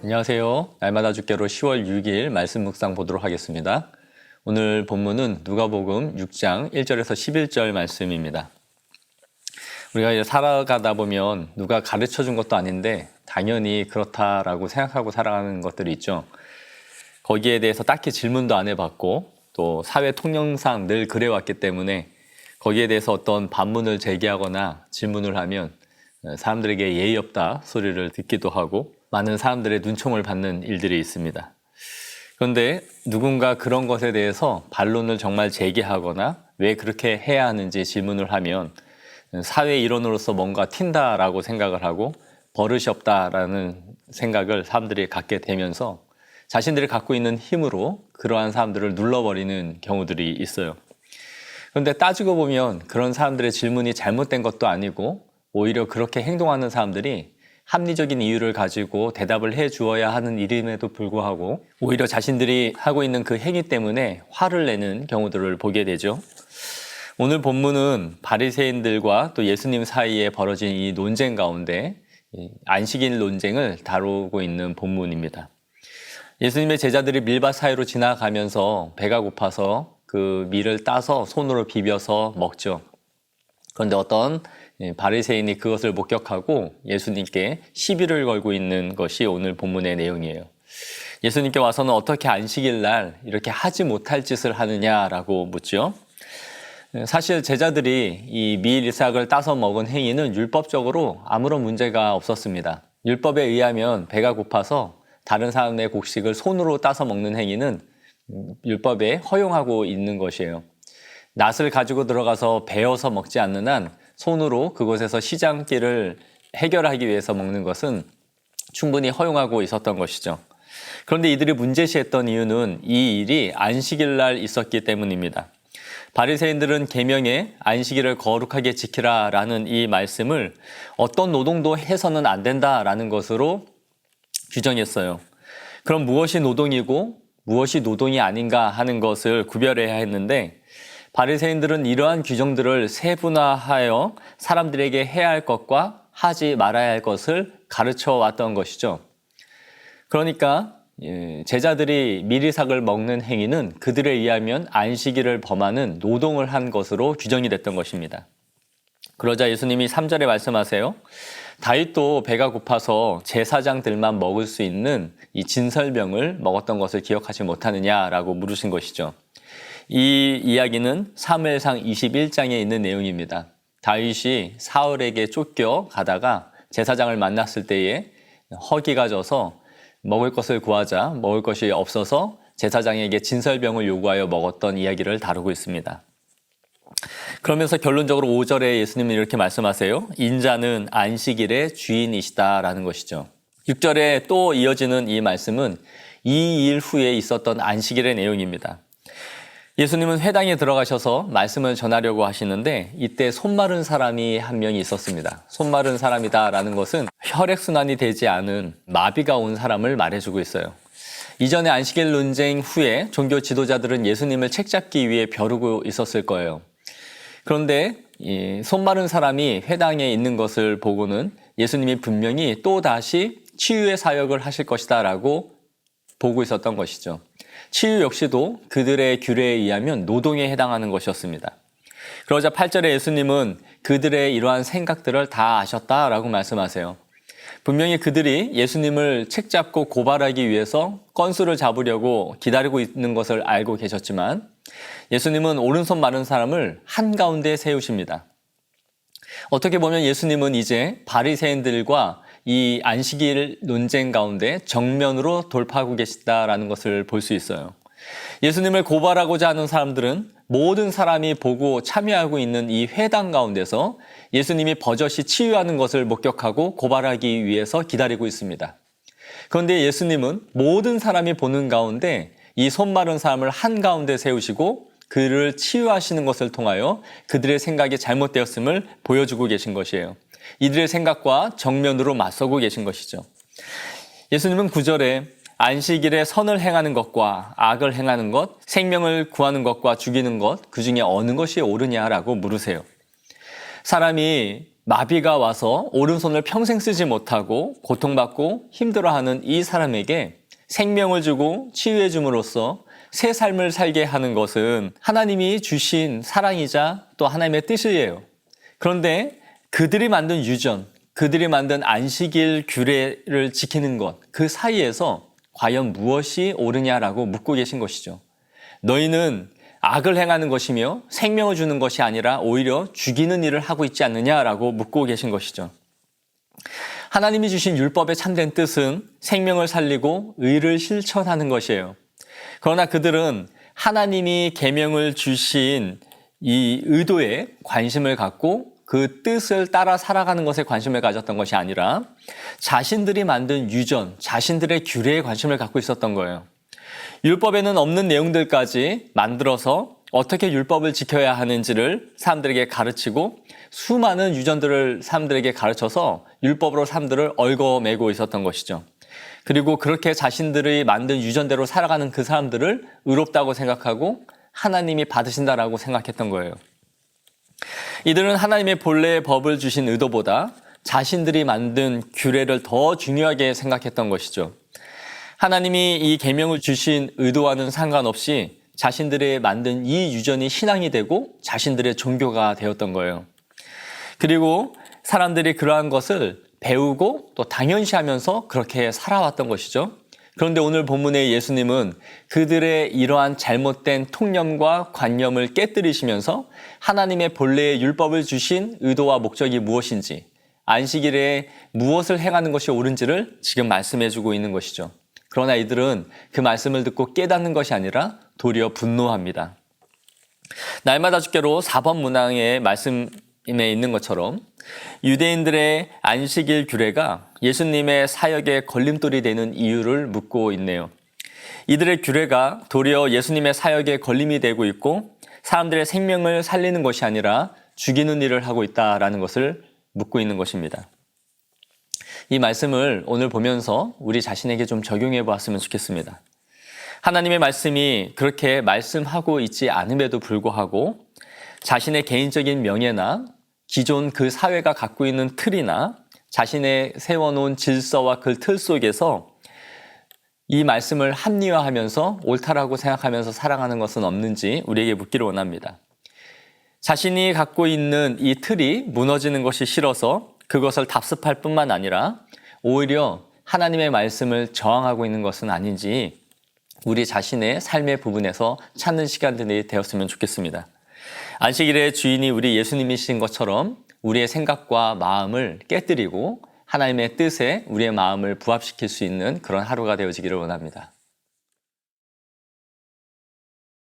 안녕하세요. 날마다 죽게로 10월 6일 말씀 묵상 보도록 하겠습니다. 오늘 본문은 누가복음 6장 1절에서 11절 말씀입니다. 우리가 이제 살아가다 보면 누가 가르쳐 준 것도 아닌데 당연히 그렇다라고 생각하고 살아가는 것들이 있죠. 거기에 대해서 딱히 질문도 안 해봤고 또 사회 통념상 늘 그래왔기 때문에 거기에 대해서 어떤 반문을 제기하거나 질문을 하면 사람들에게 예의 없다 소리를 듣기도 하고 많은 사람들의 눈총을 받는 일들이 있습니다. 그런데 누군가 그런 것에 대해서 반론을 정말 제기하거나 왜 그렇게 해야 하는지 질문을 하면 사회 일원으로서 뭔가 튄다라고 생각을 하고 버릇이 없다라는 생각을 사람들이 갖게 되면서 자신들이 갖고 있는 힘으로 그러한 사람들을 눌러버리는 경우들이 있어요. 그런데 따지고 보면 그런 사람들의 질문이 잘못된 것도 아니고 오히려 그렇게 행동하는 사람들이 합리적인 이유를 가지고 대답을 해 주어야 하는 일임에도 불구하고 오히려 자신들이 하고 있는 그 행위 때문에 화를 내는 경우들을 보게 되죠. 오늘 본문은 바리새인들과 또 예수님 사이에 벌어진 이 논쟁 가운데 안식일 논쟁을 다루고 있는 본문입니다. 예수님의 제자들이 밀밭 사이로 지나가면서 배가 고파서 그 밀을 따서 손으로 비벼서 먹죠. 그런데 어떤 바리새인이 그것을 목격하고 예수님께 시비를 걸고 있는 것이 오늘 본문의 내용이에요. 예수님께 와서는 어떻게 안식일 날 이렇게 하지 못할 짓을 하느냐라고 묻죠. 사실 제자들이 이 밀이삭을 따서 먹은 행위는 율법적으로 아무런 문제가 없었습니다. 율법에 의하면 배가 고파서 다른 사람의 곡식을 손으로 따서 먹는 행위는 율법에 허용하고 있는 것이에요. 낫을 가지고 들어가서 베어서 먹지 않는 한 손으로 그곳에서 시장길을 해결하기 위해서 먹는 것은 충분히 허용하고 있었던 것이죠. 그런데 이들이 문제시했던 이유는 이 일이 안식일 날 있었기 때문입니다. 바리새인들은 계명에 안식일을 거룩하게 지키라라는 이 말씀을 어떤 노동도 해서는 안 된다라는 것으로 규정했어요. 그럼 무엇이 노동이고 무엇이 노동이 아닌가 하는 것을 구별해야 했는데 바리새인들은 이러한 규정들을 세분화하여 사람들에게 해야 할 것과 하지 말아야 할 것을 가르쳐 왔던 것이죠. 그러니까 제자들이 밀이삭을 먹는 행위는 그들에 의하면 안식일을 범하는 노동을 한 것으로 규정이 됐던 것입니다. 그러자 예수님이 3절에 말씀하세요. 다윗도 배가 고파서 제사장들만 먹을 수 있는 이 진설병을 먹었던 것을 기억하지 못하느냐라고 물으신 것이죠. 이 이야기는 사무엘상 21장에 있는 내용입니다. 다윗이 사울에게 쫓겨 가다가 제사장을 만났을 때에 허기가 져서 먹을 것을 구하자 먹을 것이 없어서 제사장에게 진설병을 요구하여 먹었던 이야기를 다루고 있습니다. 그러면서 결론적으로 5절에 예수님은 이렇게 말씀하세요. 인자는 안식일의 주인이시다라는 것이죠. 6절에 또 이어지는 이 말씀은 이 일 후에 있었던 안식일의 내용입니다. 예수님은 회당에 들어가셔서 말씀을 전하려고 하시는데 이때 손 마른 사람이 한 명이 있었습니다. 손 마른 사람이다라는 것은 혈액순환이 되지 않은 마비가 온 사람을 말해주고 있어요. 이전에 안식일 논쟁 후에 종교 지도자들은 예수님을 책잡기 위해 벼르고 있었을 거예요. 그런데 이 손 마른 사람이 회당에 있는 것을 보고는 예수님이 분명히 또다시 치유의 사역을 하실 것이다 라고 보고 있었던 것이죠. 치유 역시도 그들의 규례에 의하면 노동에 해당하는 것이었습니다. 그러자 8절에 예수님은 그들의 이러한 생각들을 다 아셨다라고 말씀하세요. 분명히 그들이 예수님을 책잡고 고발하기 위해서 건수를 잡으려고 기다리고 있는 것을 알고 계셨지만 예수님은 오른손 마른 사람을 한가운데 세우십니다. 어떻게 보면 예수님은 이제 바리새인들과 이 안식일 논쟁 가운데 정면으로 돌파하고 계시다라는 것을 볼 수 있어요. 예수님을 고발하고자 하는 사람들은 모든 사람이 보고 참여하고 있는 이 회당 가운데서 예수님이 버젓이 치유하는 것을 목격하고 고발하기 위해서 기다리고 있습니다. 그런데 예수님은 모든 사람이 보는 가운데 이 손 마른 사람을 한가운데 세우시고 그를 치유하시는 것을 통하여 그들의 생각이 잘못되었음을 보여주고 계신 것이에요. 이들의 생각과 정면으로 맞서고 계신 것이죠. 예수님은 9절에 안식일에 선을 행하는 것과 악을 행하는 것, 생명을 구하는 것과 죽이는 것, 그 중에 어느 것이 옳으냐라고 물으세요. 사람이 마비가 와서 오른손을 평생 쓰지 못하고 고통받고 힘들어하는 이 사람에게 생명을 주고 치유해 줌으로써 새 삶을 살게 하는 것은 하나님이 주신 사랑이자 또 하나님의 뜻이에요. 그런데 그들이 만든 유전, 그들이 만든 안식일 규례를 지키는 것, 그 사이에서 과연 무엇이 옳으냐라고 묻고 계신 것이죠. 너희는 악을 행하는 것이며 생명을 주는 것이 아니라 오히려 죽이는 일을 하고 있지 않느냐라고 묻고 계신 것이죠. 하나님이 주신 율법의 참된 뜻은 생명을 살리고 의를 실천하는 것이에요. 그러나 그들은 하나님이 계명을 주신 이 의도에 관심을 갖고 그 뜻을 따라 살아가는 것에 관심을 가졌던 것이 아니라 자신들이 만든 유전, 자신들의 규례에 관심을 갖고 있었던 거예요. 율법에는 없는 내용들까지 만들어서 어떻게 율법을 지켜야 하는지를 사람들에게 가르치고 수많은 유전들을 사람들에게 가르쳐서 율법으로 사람들을 얽어매고 있었던 것이죠. 그리고 그렇게 자신들이 만든 유전대로 살아가는 그 사람들을 의롭다고 생각하고 하나님이 받으신다라고 생각했던 거예요. 이들은 하나님의 본래의 법을 주신 의도보다 자신들이 만든 규례를 더 중요하게 생각했던 것이죠. 하나님이 이 계명을 주신 의도와는 상관없이 자신들의 만든 이 유전이 신앙이 되고 자신들의 종교가 되었던 거예요. 그리고 사람들이 그러한 것을 배우고 또 당연시하면서 그렇게 살아왔던 것이죠. 그런데 오늘 본문의 예수님은 그들의 이러한 잘못된 통념과 관념을 깨뜨리시면서 하나님의 본래의 율법을 주신 의도와 목적이 무엇인지, 안식일에 무엇을 행하는 것이 옳은지를 지금 말씀해주고 있는 것이죠. 그러나 이들은 그 말씀을 듣고 깨닫는 것이 아니라 도리어 분노합니다. 날마다 주께로 4번 문항의 말씀에 있는 것처럼 유대인들의 안식일 규례가 예수님의 사역에 걸림돌이 되는 이유를 묻고 있네요. 이들의 규례가 도리어 예수님의 사역에 걸림이 되고 있고 사람들의 생명을 살리는 것이 아니라 죽이는 일을 하고 있다라는 것을 묻고 있는 것입니다. 이 말씀을 오늘 보면서 우리 자신에게 좀 적용해 보았으면 좋겠습니다. 하나님의 말씀이 그렇게 말씀하고 있지 않음에도 불구하고 자신의 개인적인 명예나 기존 그 사회가 갖고 있는 틀이나 자신의 세워놓은 질서와 그 틀 속에서 이 말씀을 합리화하면서 옳다라고 생각하면서 살아가는 것은 없는지 우리에게 묻기를 원합니다. 자신이 갖고 있는 이 틀이 무너지는 것이 싫어서 그것을 답습할 뿐만 아니라 오히려 하나님의 말씀을 저항하고 있는 것은 아닌지 우리 자신의 삶의 부분에서 찾는 시간들이 되었으면 좋겠습니다. 안식일의 주인이 우리 예수님이신 것처럼 우리의 생각과 마음을 깨뜨리고 하나님의 뜻에 우리의 마음을 부합시킬 수 있는 그런 하루가 되어지기를 원합니다.